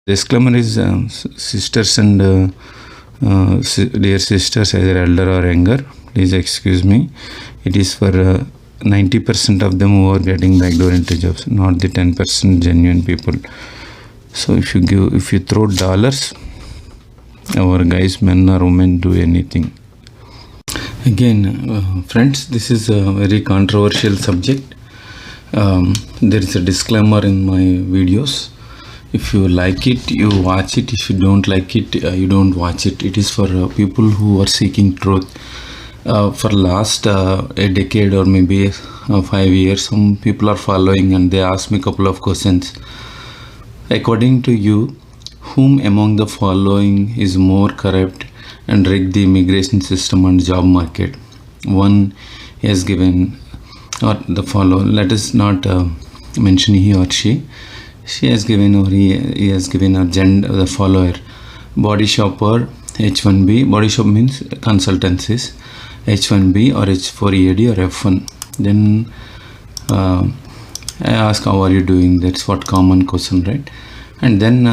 Disclaimer is sisters and dear sisters, either elder or younger, please excuse me. It is for 90% of them who are getting backdoor entry jobs, not the 10% genuine people. So if you throw dollars, our guys, men or women, do anything. Again, friends, this is a very controversial subject. There is a disclaimer in my videos. If you like it, you watch it. If you don't like it, you don't watch it. It is for people who are seeking truth. For last a decade or maybe 5 years, some people are following and they ask me a couple of questions. According to you, whom among the following is more corrupt and rig the immigration system and job market? One has given, or the follow, let us not mention he or she. She has given, or he has given a gender, the follower, body shop or H1B. Body shop means consultancies, H1B or H4 EAD or F1. Then I ask, how are you doing? That's what common question, right? And then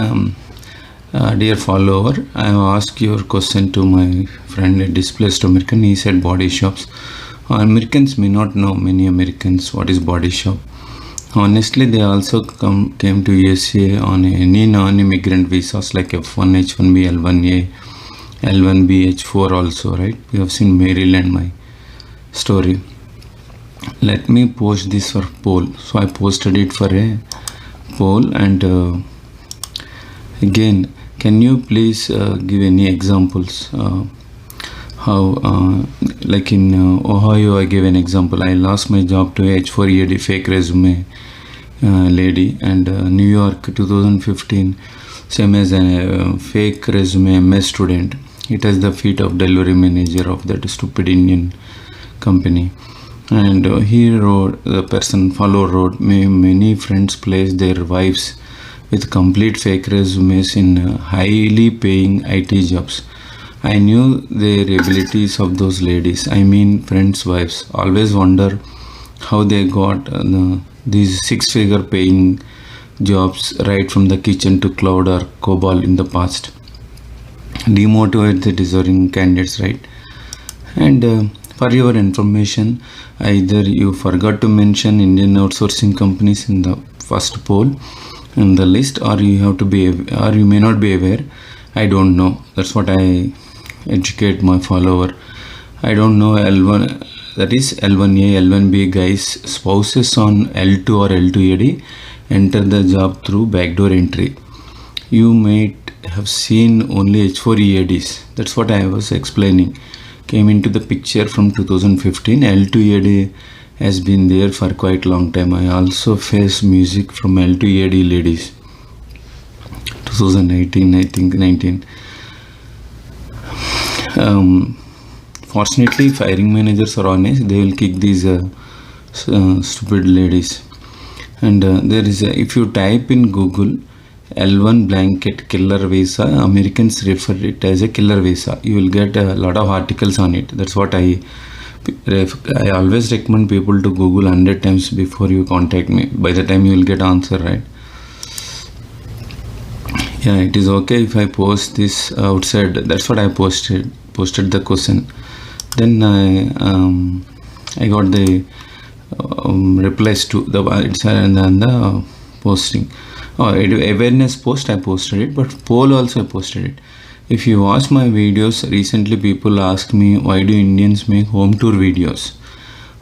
dear follower, I asked your question to my friend, a displaced American. He said body shops. Americans may not know, many Americans, what is body shop. Honestly, they also came to U.S.C. on any non-immigrant visas like F1, H1B, L1A, L1B, H4 also, right? You have seen Maryland, my story. Let me post this for poll. So I posted it for a poll, and again, can you please give any examples? How, like in Ohio, I gave an example. I lost my job to H4 EAD fake resume lady, and New York 2015, same as a fake resume MS student. It has the feet of delivery manager of that stupid Indian company. And he wrote, the person follow wrote, many friends place their wives with complete fake resumes in highly paying IT jobs. I knew the abilities of those ladies. I mean, friends' wives. Always wonder how they got these six-figure paying jobs right from the kitchen to cloud or COBOL in the past. Demotivate the deserving candidates, right? And for your information, either you forgot to mention Indian outsourcing companies in the first poll in the list, or you have to be, or you may not be aware. I don't know. That's what I educate my follower. I don't know L1, that is L1A, L1B guys, spouses on L2 or L2 EAD enter the job through backdoor entry. You might have seen only H4 EADs. That's what I was explaining. Came into the picture from 2015. L2 EAD has been there for quite long time. I also face music from L2 EAD ladies. 2018, I think 19. Fortunately, if hiring managers are honest, they will kick these stupid ladies. And there is if you type in Google L1 blanket killer visa, Americans refer it as a killer visa. You will get a lot of articles on it. That's what I always recommend people to Google 100 times before you contact me. By the time you will get answer, right? Yeah, it is okay if I post this outside. That's what I posted the question. Then I got the replies to the it's and then the posting. Awareness post I posted it, but poll also I posted it. If you watch my videos recently, people asked me, why do Indians make home tour videos?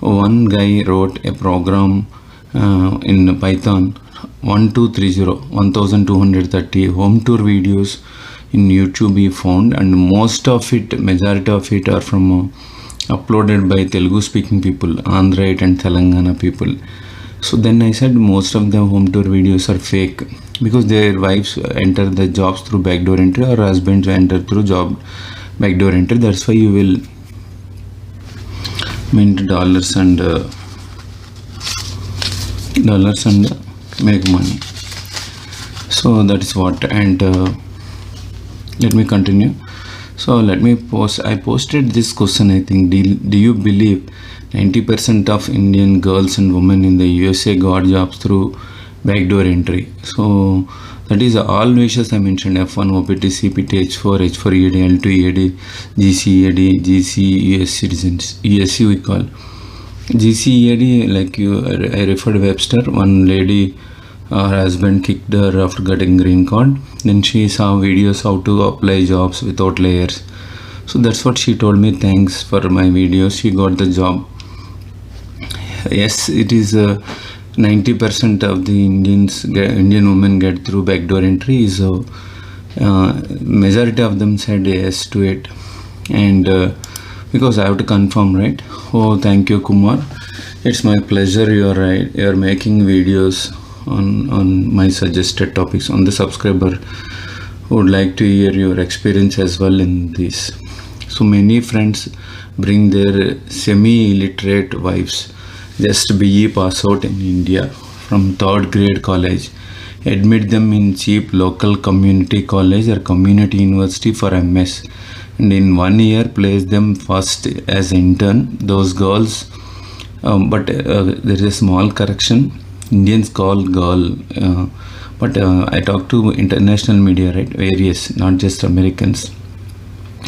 One guy wrote a program in Python, 1230 home tour videos in YouTube we found, and majority of it are from uploaded by Telugu speaking people, Andhra and Telangana people. So then I said most of the home tour videos are fake because their wives enter the jobs through backdoor entry, or husbands enter through job backdoor entry. That's why you will mint dollars and make money. So that is what. And let me continue. So let me post. I posted this question. I think, do you believe 90% of Indian girls and women in the USA got jobs through backdoor entry? So That is all wishes I mentioned: F1, OPT, CPT, H4, H4 EAD, L2 EAD, GC EAD, GC US citizens. U.S.C we call. GC EAD, like I referred Webster. One lady, her husband kicked her after getting green card. Then she saw videos how to apply jobs without layers. So that's what she told me. Thanks for my videos, she got the job. Yes, it is 90% of the Indian women get through backdoor entry. So majority of them said yes to it, and because I have to confirm, right? Oh, thank you, Kumar. It's my pleasure. You're making videos on my suggested topics. On the subscriber would like to hear your experience as well in this. So many friends bring their semi-illiterate wives, just BE pass out in India from 3rd grade college, admit them in cheap local community college or community university for MS, and in 1 year place them first as intern. Those girls, but there is a small correction. Indians call girl, but I talk to international media, right? Various, not just Americans.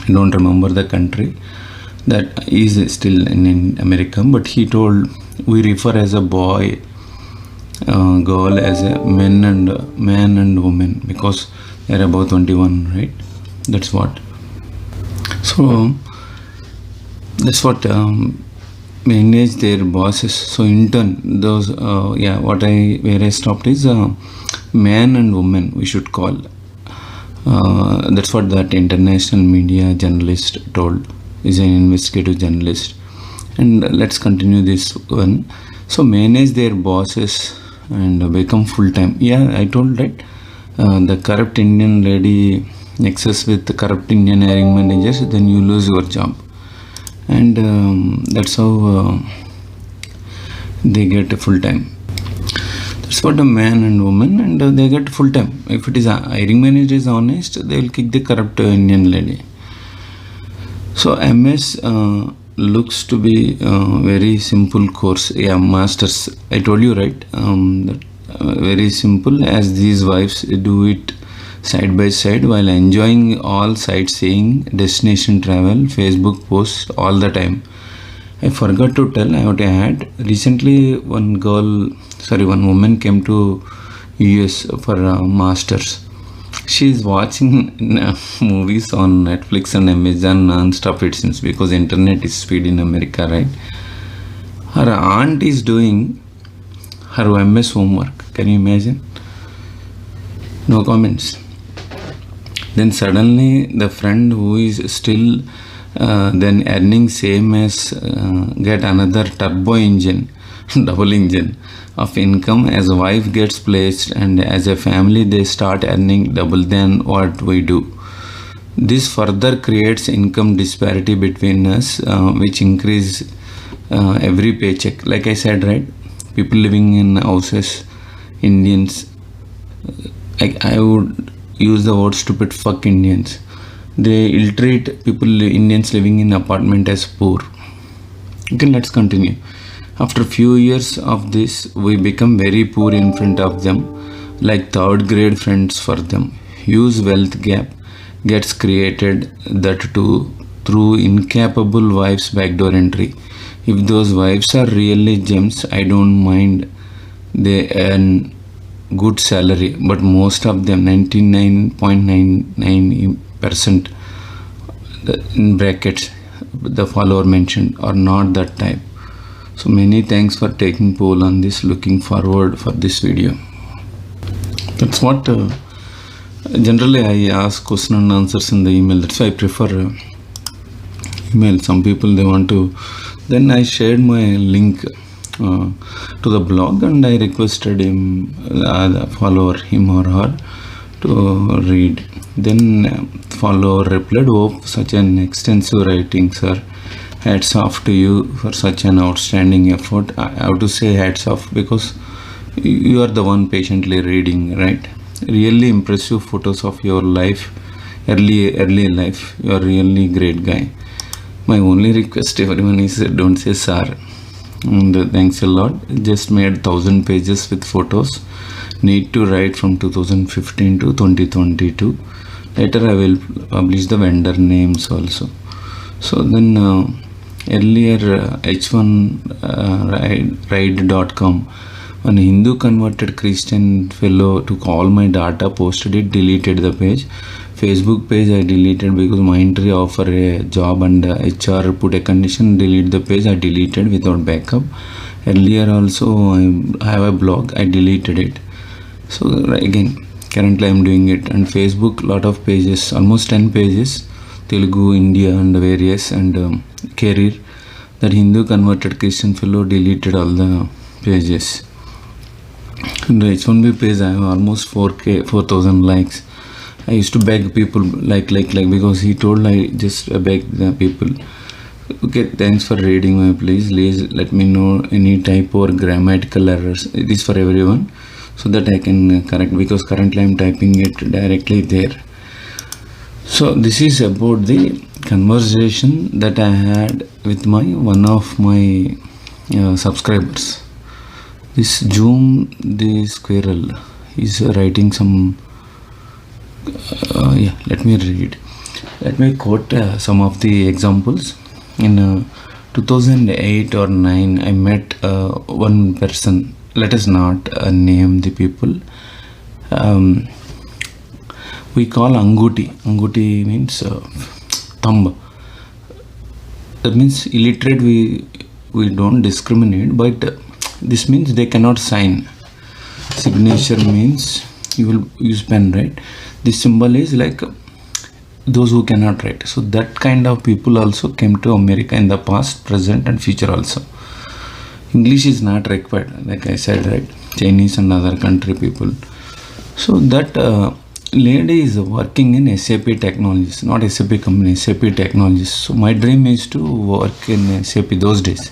I don't remember the country that is still in America, but he told we refer as a boy, girl as a man and woman, because they're about 21, right? That's what. So that's what manage their bosses. So intern, those where I stopped is man and woman we should call. That's what that international media journalist told. Is an investigative journalist. And let's continue this one. So manage their bosses and become full-time. Yeah, I told, right? The corrupt Indian lady nexus with the corrupt Indian hiring managers, then you lose your job. And that's how they get a full-time. That's what a man and woman, and they get full-time. If it is a hiring manager is honest, they will kick the corrupt Indian lady. So MS looks to be a very simple course. Yeah, masters. I told you, right? That, very simple, as these wives do it side by side while enjoying all sightseeing, destination travel, Facebook posts all the time. I forgot to tell, I have to add, recently one woman came to US for masters. She is watching movies on Netflix and Amazon non-stop, it seems, because internet is speed in America, right? Her aunt is doing her MS homework. Can you imagine? No comments. Then suddenly the friend who is still then earning same as get another turbo engine, double engine of income as a wife gets placed, and as a family they start earning double than what we do. This further creates income disparity between us, which increase every paycheck. Like I said, right? People living in houses, Indians, I would use the word stupid fuck Indians. They ill-treat people, Indians living in apartment, as poor. Okay, let's continue. After few years of this, we become very poor in front of them, like 3rd grade friends for them. Huge wealth gap gets created, that too through incapable wives' backdoor entry. If those wives are really gems, I don't mind. They earn good salary, but most of them, 99.99% in brackets, the follower mentioned, are not that type. So many thanks for taking poll on this. Looking forward for this video. That's what generally I ask question and answers in the email. That's why I prefer email. Some people they want to. Then I shared my link to the blog, and I requested him, the follower, him or her, to read. Then follower replied, "Oh, such an extensive writing, sir. Hats off to you for such an outstanding effort." I have to say hats off because you are the one patiently reading, right? Really impressive photos of your life, early life. You are really great guy. My only request everyone is don't say sir. And thanks a lot. Just made 1,000 pages with photos. Need to write from 2015 to 2022. Later I will publish the vendor names also. So then earlier h1ride.com, one Hindu converted Christian fellow took all my data, posted it, deleted the page. Facebook page I deleted because my entry offer a job and HR put a condition, delete the page. I deleted without backup. Earlier also I have a blog, I deleted it. So again, currently I am doing it. And Facebook, lot of pages, almost 10 pages, Telugu, India and various, and career. That Hindu converted Christian fellow deleted all the pages. In the H1B page I have almost 4,000 likes. I used to beg people like because he told, I just beg the people, okay, thanks for reading my, please let me know any type or grammatical errors. It is for everyone, so that I can correct, because currently I am typing it directly there. So this is about the conversation that I had with one of my subscribers. This Zoom, the squirrel, is writing some let me read. Let me quote some of the examples. In 2008 or 9, I met one person. Let us not name the people. We call Anguti. Anguti means thumb. That means illiterate. We don't discriminate, but this means they cannot sign. Signature means you will use pen, right? This symbol is like those who cannot write. So that kind of people also came to America in the past, present and future also. English is not required, like I said, right? Chinese and other country people. So that lady is working in SAP technologies, not SAP company, SAP technologies. So my dream is to work in SAP those days.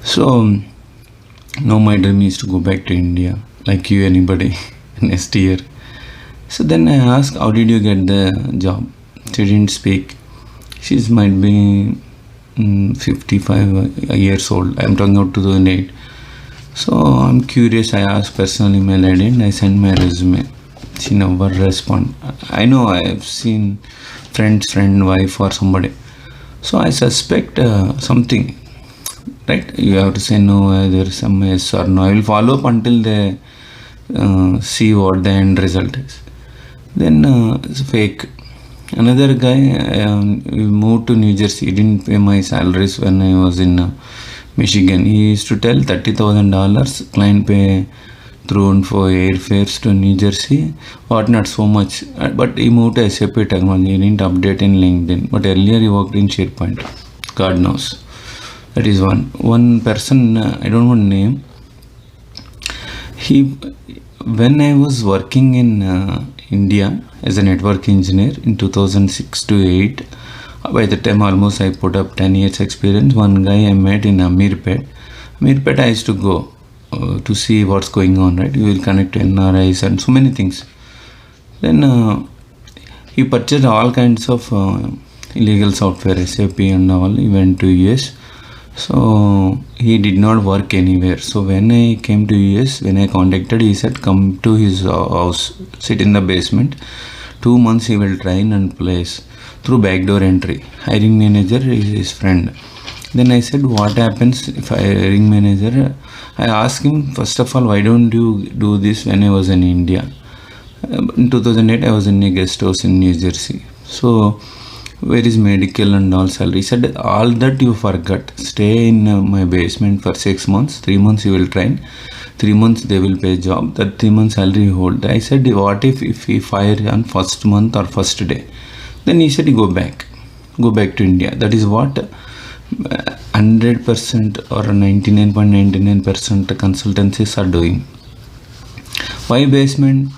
So now my dream is to go back to India, like you, anybody, next year. So then I asked, how did you get the job? She didn't speak. She might be 55 years old. I'm talking about 2008. So I'm curious. I asked personal email ID and I sent my resume. She never respond. I know I have seen friend, wife or somebody. So I suspect something, right? You have to say no, there is some yes or no. I will follow up until they see what the end result is. Then it's fake. Another guy moved to New Jersey. He didn't pay my salaries when I was in Michigan. He used to tell $30,000 client pay through and for airfares to New Jersey. What not so much. But he moved to SAP technology. He didn't update in LinkedIn. But earlier he worked in SharePoint. God knows. That is one person. I don't want name. When I was working in India as a network engineer in 2006 to 8, by the time almost I put up 10 years experience, one guy I met in Amirpet. Amirpet I used to go to see what's going on, right? You will connect to NRIs and so many things. Then he purchased all kinds of illegal software, SAP and all. He went to US. So he did not work anywhere. So when I came to US, when I contacted, he said come to his house, sit in the basement. 2 months he will train and place through backdoor entry. Hiring manager is his friend. Then I said, what happens if hiring manager? I asked him, first of all, why don't you do this when I was in India? In 2008 I was in a guest house in New Jersey. So where is medical and all salary? He said, all that you forgot. Stay in my basement for 6 months. 3 months you will train. 3 months they will pay job. That 3 months salary you hold. I said, what if we fire on first month or first day? Then he said, go back to India. That is what 100% or 99.99% consultancies are doing. Why basement?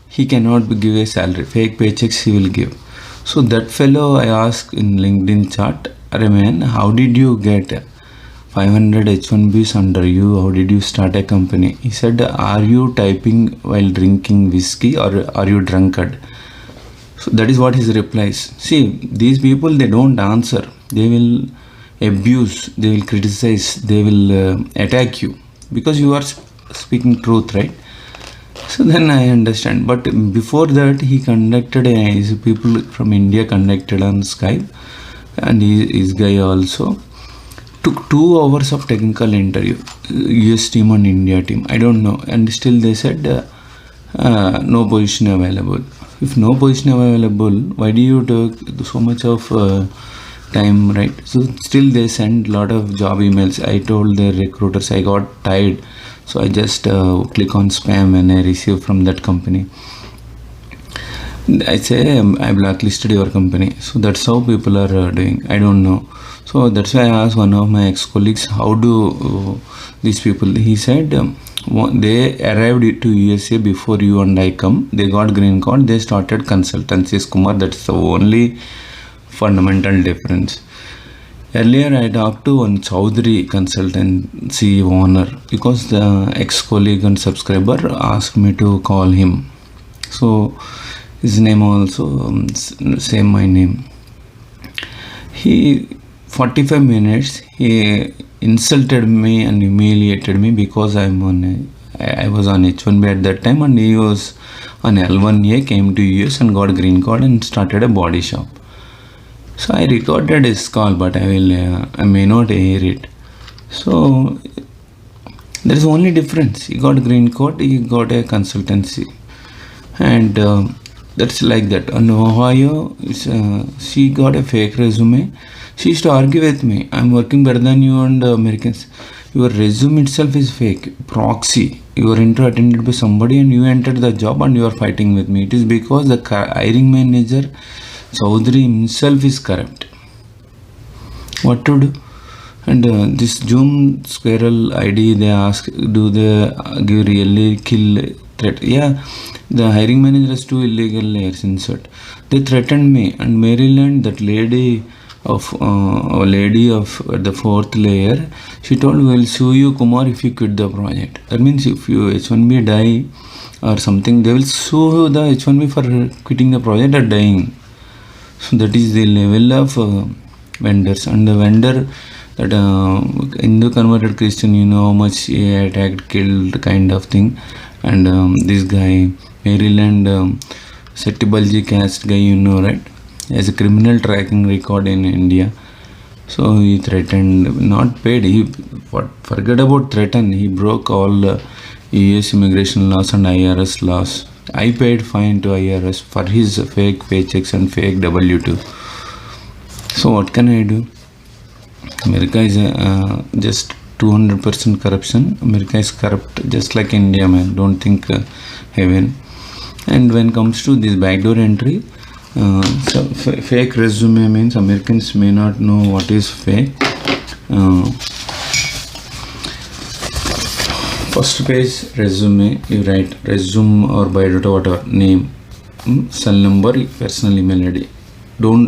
He cannot give a salary. Fake paychecks he will give. So that fellow I asked in LinkedIn chat, "Arey man, how did you get 500 H1Bs under you? How did you start a company?" He said, "Are you typing while drinking whiskey or are you drunkard?" So that is what his replies. See, these people, they don't answer. They will abuse, they will criticize, they will attack you because you are speaking truth, right? So then I understand. But before that, he conducted his people from India conducted on Skype, and his guy also took 2 hours of technical interview, US team and India team. I don't know, and still they said no position available. If no position available, why do you take so much of time, right? So still they send lot of job emails. I told the recruiters I got tired, so I just click on spam when I receive from that company. I say I blacklisted your company. So that's how people are doing. I don't know. So that's why I asked one of my ex-colleagues, how do these people? He said they arrived to U.S.A. before you and I come. They got green card. They started consultancies. Kumar, that's the only fundamental difference. Earlier I talked to one Chaudhary consultancy owner because the ex-colleague and subscriber asked me to call him. So his name also same my name. He 45 minutes he insulted me and humiliated me because I was on H1B at that time, and he was on L1A, came to US and got green card and started a body shop. So I recorded his call, but I may not air it. So there is only difference. He got green card, he got a consultancy, and that's like that. And Ohio, she got a fake resume. She used to argue with me. I'm working better than you and Americans. Your resume itself is fake. Proxy. You are interview attended by somebody and you entered the job and you are fighting with me. It is because the hiring manager Chaudhary himself is corrupt. What to do? And this Zoom Squirrel ID, they ask, do they give really kill threat? Yeah, the hiring manager has 2 illegal layers insert. They threatened me, and Maryland, that lady of the 4th layer, she told, we'll sue you, Kumar, if you quit the project. That means if you H1B die or something, they will sue the H1B for quitting the project or dying. So that is the level of vendors. And the vendor that Hindu converted Christian, you know how much he attacked, killed kind of thing. And this guy Maryland Settibalji caste guy, you know, right? As a criminal tracking record in India. So he threatened, not paid, he forget about threaten, he broke all US immigration laws and IRS laws. I paid fine to IRS for his fake paychecks and fake W2. So what can I do? America is just 200% corruption. America is corrupt just like India, man. Don't think heaven. And when it comes to this backdoor entry, so fake resume means Americans may not know what is fake. First page resume, you write resume or biodata, whatever, name, cell number, personal email ID.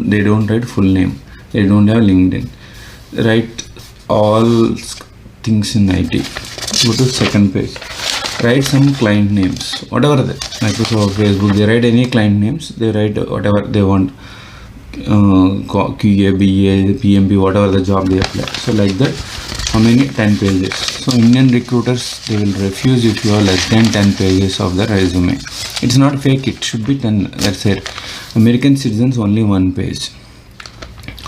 They don't write full name. They don't have LinkedIn. Write all things in IT. Go to second page. Write some client names, whatever that. Microsoft, Facebook, they write any client names. They write whatever they want. QA, BA, PMP, whatever the job they apply. So like that, how many? 10 pages. So Indian recruiters, they will refuse if you are less than 10 pages of the resume. It's not fake, it should be 10. That's it. American citizens only 1 page.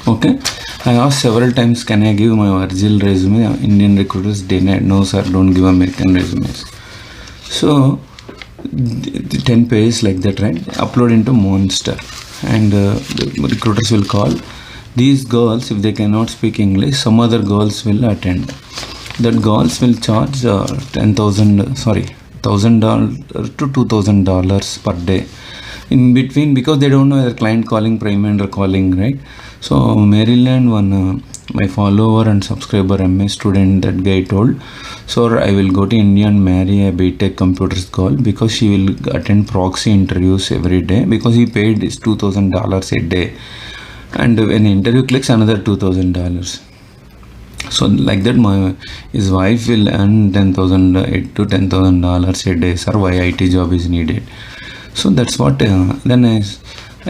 Okay. I asked several times, can I give my original resume? Indian recruiters denied. No sir, don't give American resumes. So the 10 pages like that, right? Upload into Monster, and the recruiters will call these girls. If they cannot speak English, some other girls will attend. That girls will charge $1,000 to $2,000 per day. In between, because they don't know whether client calling, prime vendor calling, right? So Maryland, one my follower and subscriber MS student, that guy told, sir, I will go to India and marry a BTech computers girl because she will attend proxy interviews every day, because he paid this $2,000 a day, and when interview clicks, another $2,000. So like that, his wife will earn $10,000 to $10,000 a day. Sir, why IT job is needed? So that's what. Then I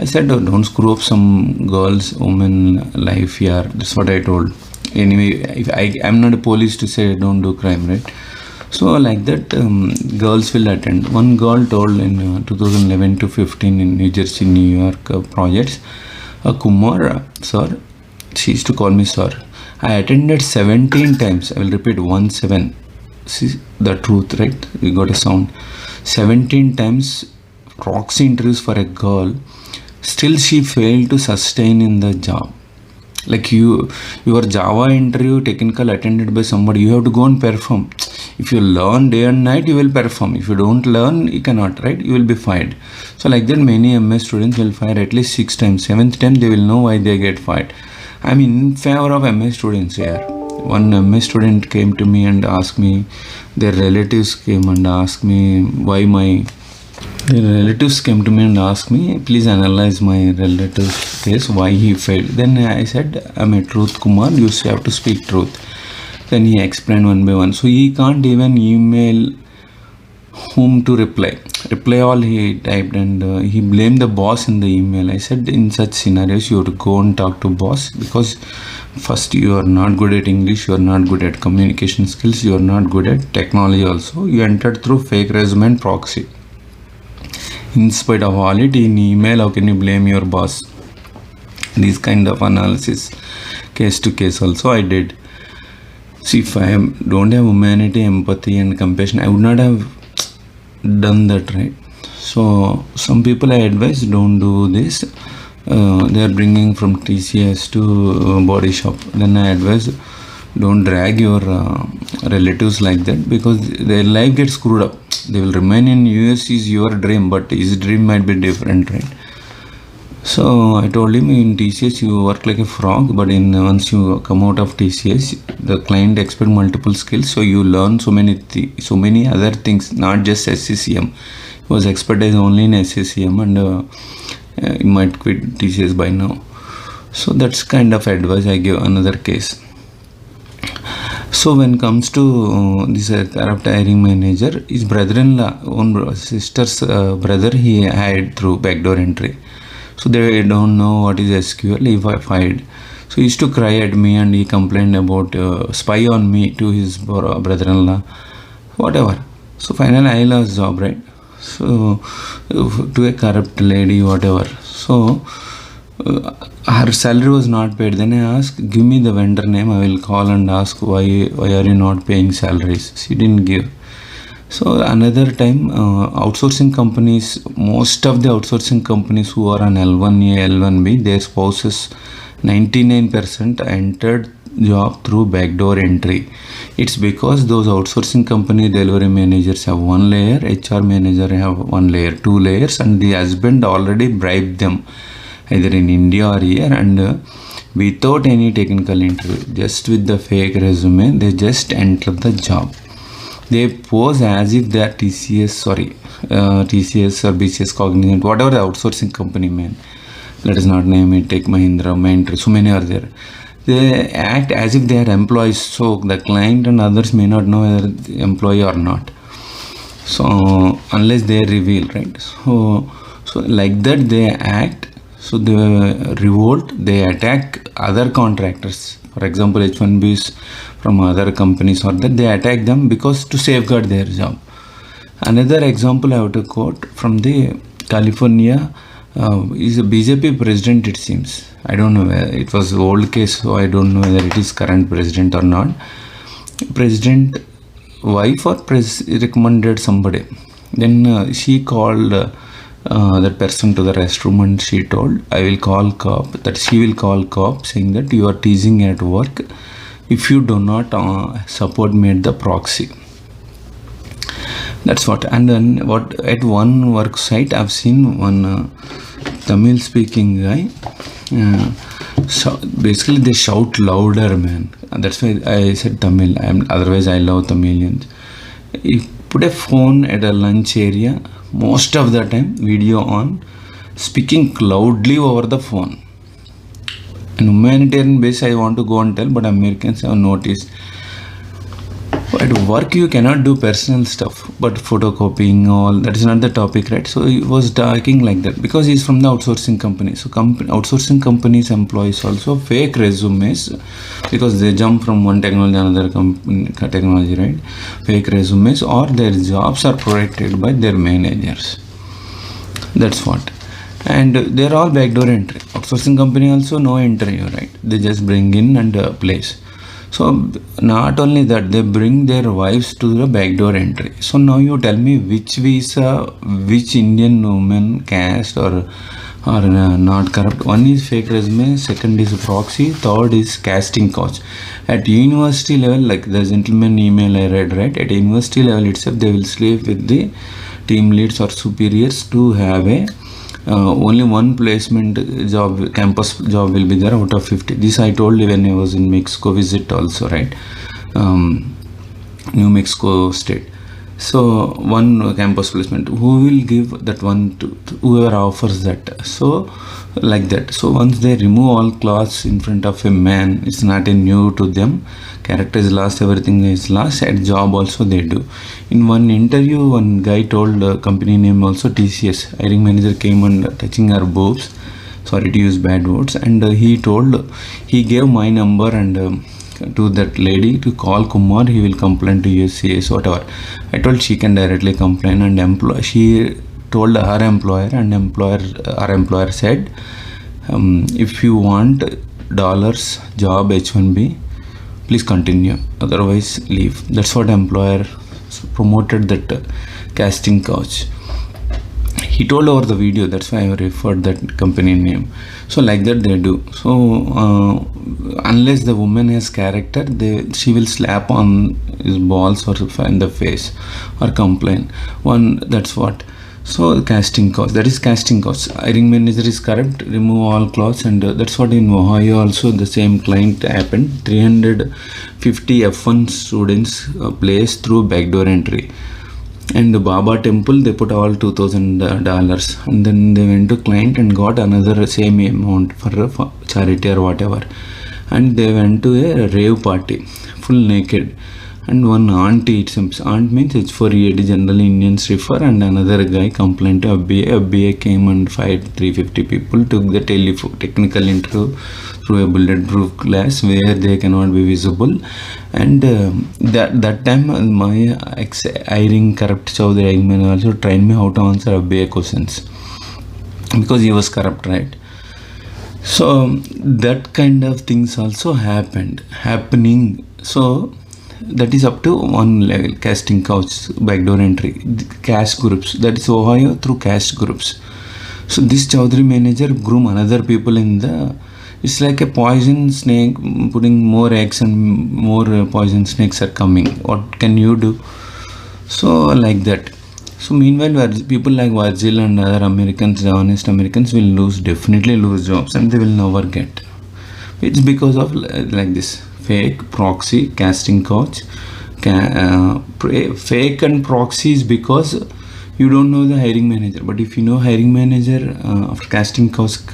said, oh, don't screw up some girls, women life here. That's what I told. anyway, if I'm not a police to say don't do crime, right? So like that, girls will attend. One girl told in 2011 to 15 in New Jersey, New York projects, Kumar, sir, she used to call me sir. I attended 17 times. I will repeat 17. See the truth, right? You got a sound. 17 times proxy interviews for a girl. Still she failed to sustain in the job. Like your Java interview technical attended by somebody, you have to go and perform. If you learn day and night, you will perform. If you don't learn, you cannot, right? You will be fired. So like that, many MS students will fire at least 6 times. 7th time, they will know why they get fired. I'm in favor of MS students here. One MS student came to me and asked me, their relatives came and asked me why the relatives came to me and asked me, please analyze my relative's case, why he failed. Then I said, I'm a truth Kumar, you have to speak truth. Then he explained one by one. So he can't even email whom to reply. Reply all he typed, and he blamed the boss in the email. I said, in such scenarios, you have to go and talk to boss, because first, you are not good at English, you are not good at communication skills, you are not good at technology also. You entered through fake resume and proxy. In spite of all it, in email, how can you blame your boss? These kind of analysis, case to case also I did. See, if I don't have humanity, empathy and compassion, I would not have done that, right? So some people I advise, don't do this. They are bringing from TCS to body shop. Then I advise, don't drag your relatives like that, because their life gets screwed up. They will remain in U.S.C. is your dream, but his dream might be different, right? So I told him, in TCS you work like a frog, but once you come out of TCS, the client expect multiple skills, so you learn so many other things, not just SCCM. He was expertise only in SCCM, and you might quit TCS by now. So that's kind of advice I give. Another case. So when it comes to this corrupt hiring manager, his brother-in-law, own sister's brother, he hired through backdoor entry. So they don't know what is SQL. He fired. So he used to cry at me, and he complained about spy on me to his brother-in-law, whatever. So finally I lost job, right? So to a corrupt lady, whatever. So her salary was not paid. Then I asked, give me the vendor name, I will call and ask why are you not paying salaries. She didn't give. So another time, outsourcing companies, most of the outsourcing companies who are on L1A, L1B, their spouses, 99% entered job through backdoor entry. It's because those outsourcing company delivery managers have one layer, HR manager have one layer, 2 layers, and the husband already bribed them, either in India or here, and without any technical interview, just with the fake resume, they just enter the job. They pose as if they are TCS or BCS Cognizant, whatever the outsourcing company, man. Let us not name it, Tech Mahindra, Mindtree, so many are there. They act as if they are employees, so the client and others may not know whether the employee or not. So unless they reveal, right? So like that they act. So they revolt, they attack other contractors. For example, H1Bs from other companies, or that they attack them because to safeguard their job. Another example I have to quote from the California is a BJP president, it seems. I don't know whether it was old case, so I don't know whether it is current president or not. President wife or recommended somebody. Then she called that person to the restroom, and she told, I will call cop, that she will call cop, saying that you are teasing at work if you do not support me at the proxy. That's what. And then what, at one work site I've seen one Tamil speaking guy, so basically they shout louder, man. That's why I said Tamil. Otherwise I love Tamilians. You put a phone at a lunch area, most of the time video on, speaking loudly over the phone. In humanitarian base I want to go and tell, but Americans have noticed. At work you cannot do personal stuff, but photocopying all that is not the topic, right? So he was talking like that because he's from the outsourcing company. So outsourcing companies employees also fake resumes because they jump from one technology another technology, right? Fake resumes, or their jobs are protected by their managers. That's what. And they're all backdoor entry. Outsourcing company also no interview, right? They just bring in and place. So not only that, they bring their wives to the backdoor entry. So now you tell me which visa, which Indian woman, caste or not corrupt. One is fake resume, second is proxy, third is casting couch. At university level, like the gentleman email I read, right? At university level itself, they will sleep with the team leads or superiors to have a only one placement job, campus job will be there out of 50. This I told you when I was in Mexico visit also, right? New Mexico state. So one campus placement, who will give that one to whoever offers that? So like that. So once they remove all clothes in front of a man, it's not a new to them. Character is lost, everything is lost. At job also they do. In one interview, one guy told company name also TCS. Hiring manager came and touching her boobs. Sorry to use bad words. And he gave my number and to that lady to call Kumar. He will complain to U.S.C, whatever. I told she can directly complain, and she told her employer, and our employer said, if you want dollars job H1B, please continue, otherwise leave. That's what employer promoted that casting couch. He told over the video, that's why I referred that company name. So like that they do. So unless the woman has character, she will slap on his balls or in the face or complain. That's what. So casting couch, that is casting couch. Hiring manager is corrupt, remove all clothes, and that's what in Ohio also the same client happened. 350 F1 students placed through backdoor entry. And the Baba temple, they put all $2,000, and then they went to client and got another same amount for charity or whatever. And they went to a rave party, full naked. And one auntie, aunt means H4EAD, generally Indians refer, and another guy complained to FBA. FBA came and fired 350 people, took the technical interview through a bulletproof glass where they cannot be visible. And that time my ex-hiring corrupt Chaudhary man also trained me how to answer FBA questions because he was corrupt, right? So that kind of things also happening. So that is up to one level. Casting couch, backdoor entry, caste groups, that is Ohio through caste groups. So this Chaudhary manager groom another people in the, it's like a poison snake putting more eggs, and more poison snakes are coming. What can you do? So like that. So meanwhile, people like Virgil and other Americans, the honest Americans, will definitely lose jobs, and they will never get. It's because of like this fake proxy, casting couch. Fake and proxy is because you don't know the hiring manager. But if you know hiring manager after casting couch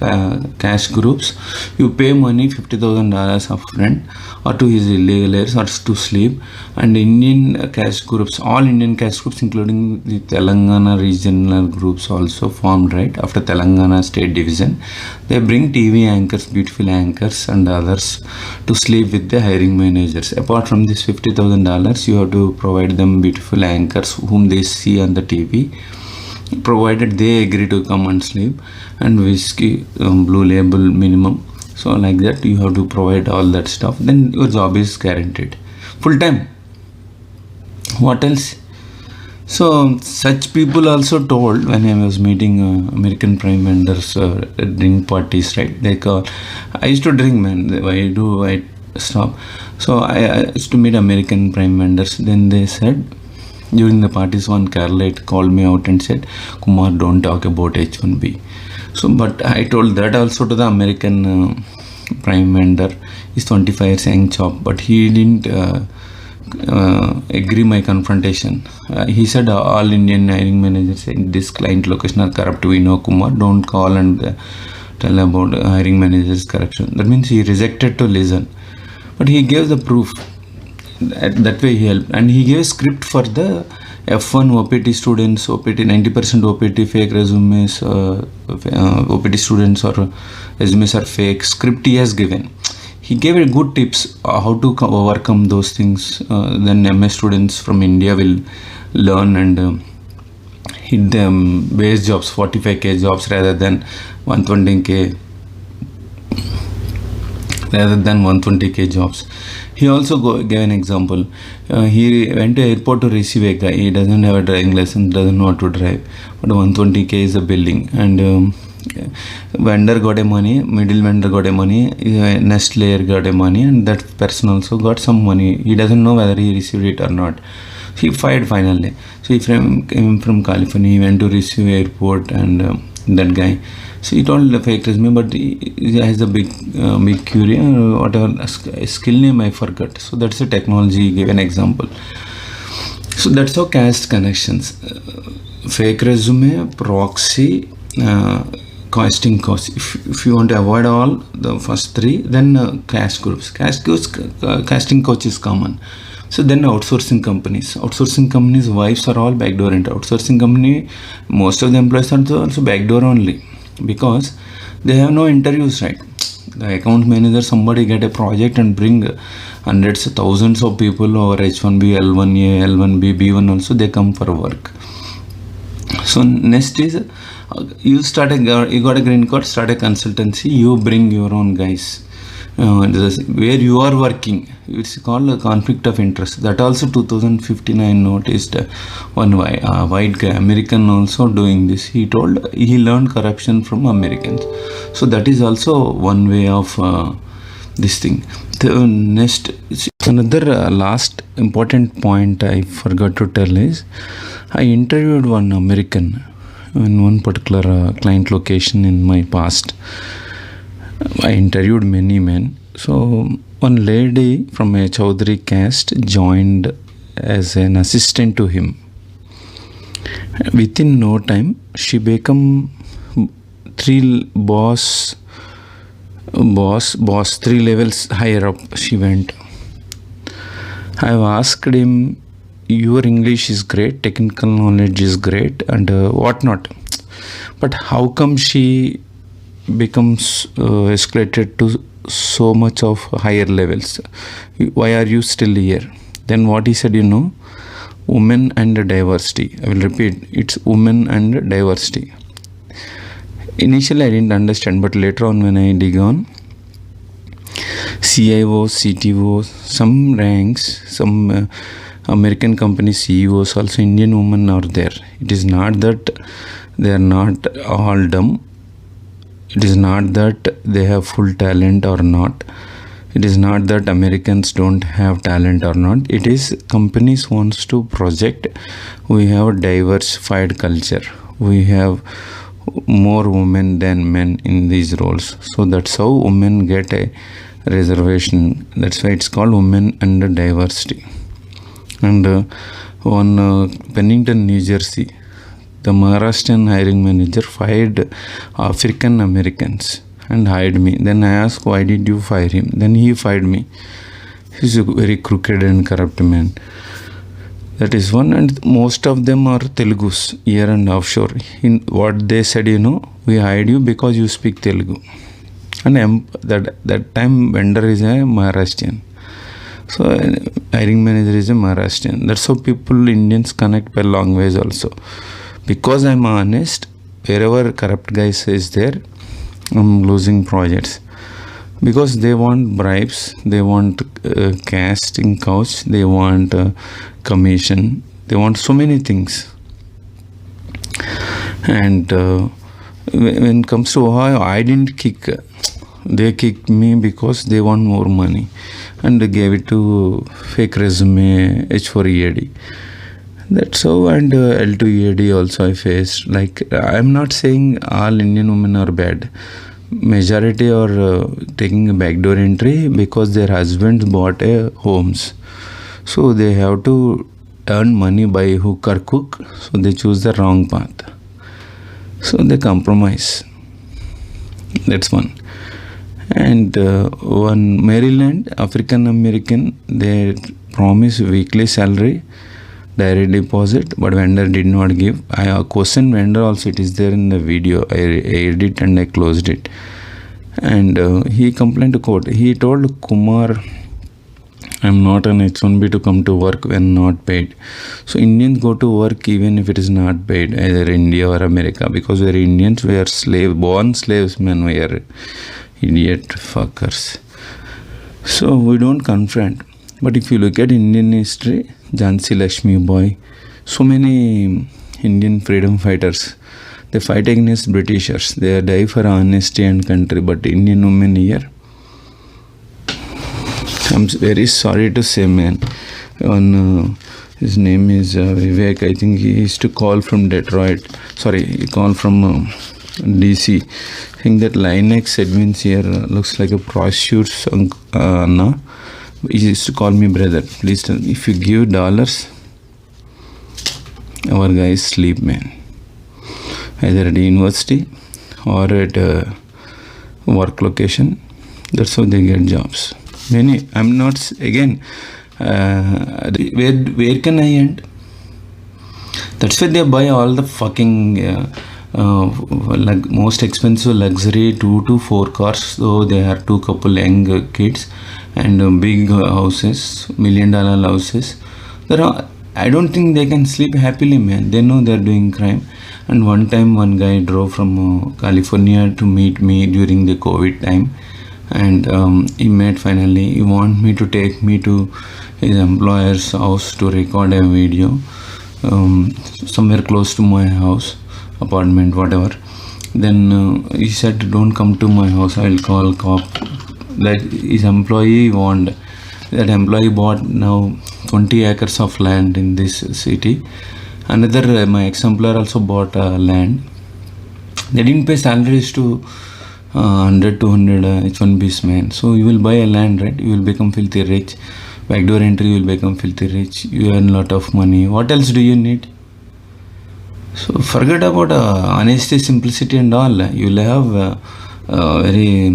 cash groups, you pay money $50,000 upfront, or to his illegal heirs, or to sleep. And Indian cash groups, all Indian cash groups, including the Telangana regional groups, also formed right after Telangana state division. They bring TV anchors, beautiful anchors, and others to sleep with the hiring managers. Apart from this $50,000, you have to provide them beautiful anchors whom they see on the TV, provided they agree to come and sleep, and whiskey, blue label minimum. So like that you have to provide all that stuff, then your job is guaranteed full time. What else? So such people also told when I was meeting American prime vendors drink parties, right? They call, I used to drink, man. Why do I stop? So I used to meet American prime vendors. Then they said, during the parties, one Carolite called me out and said, Kumar, don't talk about H1B. So, but I told that also to the American prime vendor. He's 25 years young chop, but he didn't agree my confrontation. He said all Indian hiring managers in this client location are corrupt. We know, Kumar, don't call and tell about hiring managers corruption. That means he rejected to listen, but he gave the proof. that way he helped, and he gave a script for the F1 OPT students, OPT 90% OPT fake resumes, OPT students or resumes are fake. Script he has given. He gave a good tips how to overcome those things. Then MS students from India will learn and hit them base jobs, 45k jobs rather than 120k. Rather than 120k jobs. He also gave an example. He went to airport to receive a guy. He doesn't have a driving license, doesn't know how to drive, but 120k is a billing, and vendor got a money, middle vendor got a money, next layer got a money, and that person also got some money. He doesn't know whether he received it or not. He fired finally. So he came from California. He went to receive airport, and that guy. So he told the fake resume, but he has a big query or whatever skill name I forgot. So that's the technology. He gave an example. So that's how caste connections, fake resume, proxy, casting costs. If you want to avoid all the first three, then caste groups. Casting coach is common. So then outsourcing companies wives are all backdoor into outsourcing company. Most of the employees are also backdoor only, because they have no interviews, right? The account manager, somebody get a project and bring hundreds of thousands of people over H1B, L1A, L1B, B1 also, they come for work. So next is you got a green card, start a consultancy, you bring your own guys. Where you are working, it's called a conflict of interest. That also 2059 noticed one white guy, American, also doing this. He told he learned corruption from Americans. So that is also one way of this thing. The next, another last important point I forgot to tell is, I interviewed one American in one particular client location in my past. I interviewed many men. So one lady from a Chaudhary caste joined as an assistant to him. Within no time, she became three levels higher up she went. I've asked him, your English is great, technical knowledge is great, and whatnot, but how come she becomes escalated to so much of higher levels? Why are you still here? Then what he said, women and diversity. I will repeat, it's women and diversity. Initially I didn't understand, but later on when I dig on, CIOs, CTOs, some ranks, some American company CEOs, also Indian women are there. It is not that they are not all dumb. It is not that they have full talent or not. It is not that Americans don't have talent or not. It is companies wants to project, we have a diversified culture. We have more women than men in these roles. So that's how women get a reservation. That's why it's called women and diversity. And on Pennington, New Jersey, the Maharashtrian hiring manager fired African Americans and hired me. Then I asked, why did you fire him? Then he fired me. He's a very crooked and corrupt man. That is one. And most of them are Telugus, here and offshore. In what they said, we hired you because you speak Telugu. And that time vendor is a Maharashtrian. So hiring manager is a Maharashtrian. That's how people, Indians, connect by long ways also. Because I'm honest, wherever corrupt guys is there, I'm losing projects. Because they want bribes, they want casting couch, they want commission, they want so many things. And when it comes to Ohio, I didn't kick. They kicked me because they want more money. And they gave it to fake resume, H4EAD. That's how. And L2EAD also I faced. Like, I'm not saying all Indian women are bad. Majority are taking a backdoor entry because their husbands bought a homes. So they have to earn money by hook or crook. So they choose the wrong path. So they compromise. That's one. And one Maryland African American, their promised weekly salary, direct deposit, but vendor did not give. I questioned vendor also. It is there in the video. I aired it and I closed it. And he complained to court. He told Kumar, I'm not an H1B to come to work when not paid. So Indians go to work even if it is not paid, either India or America, because we are Indians, we are born slaves, man, we are idiot fuckers. So we don't confront. But if you look at Indian history, Jhansi Lakshmi Boy, so many Indian freedom fighters, they fight against Britishers. They die for honesty and country. But Indian women here, I'm very sorry to say, man. His name is Vivek. I think he used to call from Detroit. Sorry, he called from DC. I think that Linux admins here looks like a prostitute's Anna. He used to call me brother. Please tell me, if you give dollars, our guys sleep, man. Either at the university or at work location. That's how they get jobs. Many. I'm not again. Where can I end? That's why they buy all the fucking most expensive luxury 2 to 4 cars. So they have 2 couple young kids and big houses, $1 million houses. I don't think they can sleep happily, man. They know they're doing crime. And one time, one guy drove from California to meet me during the COVID time. And he met finally. He want me to take me to his employer's house to record a video somewhere close to my house, apartment, whatever. Then he said, don't come to my house, I'll call cop. That his employee warned. That employee bought now 20 acres of land in this city. Another, my ex-employer also bought land. They didn't pay salaries to 100, 200 H1Bs, man. So you will buy a land, right? You will become filthy rich. Backdoor entry, you will become filthy rich. You earn a lot of money. What else do you need? So forget about honesty, simplicity and all. You will have very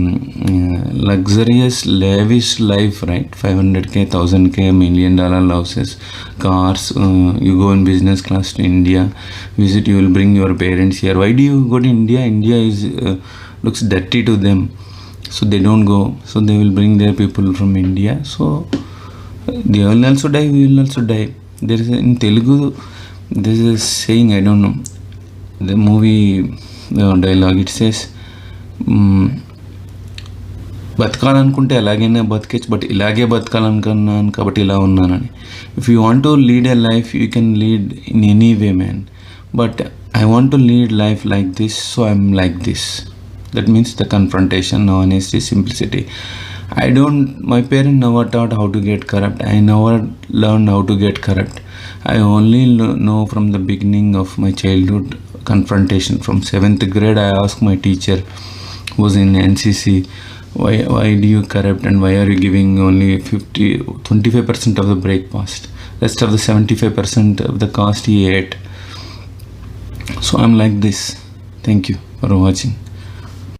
luxurious, lavish life, right? 500k, 1000k, $1 million houses, cars. You go in business class to India. Visit, you will bring your parents here. Why do you go to India? India is looks dirty to them, so they don't go. So they will bring their people from India. So they will also die, we will also die. There is in Telugu, there is a saying, I don't know, the movie dialogue, it says బతకాలనుకుంటే ఎలాగైనా బతికేచ్చు, but ఇలాగే బతకాలనుకున్నాను కాబట్టి ఇలా ఉన్నానని. If you want to lead a life, you can lead in any way, man. But I want to lead life like this, so I'm like this. That means the confrontation, honesty, simplicity. My parents never taught how to get corrupt. I never learned how to get corrupt. I only know from the beginning of my childhood confrontation. From 7th grade, I asked my teacher, who was in NCC, why do you corrupt and why are you giving only 25% of the breakfast? Rest of the 75% of the cost he ate. So I'm like this. Thank you for watching.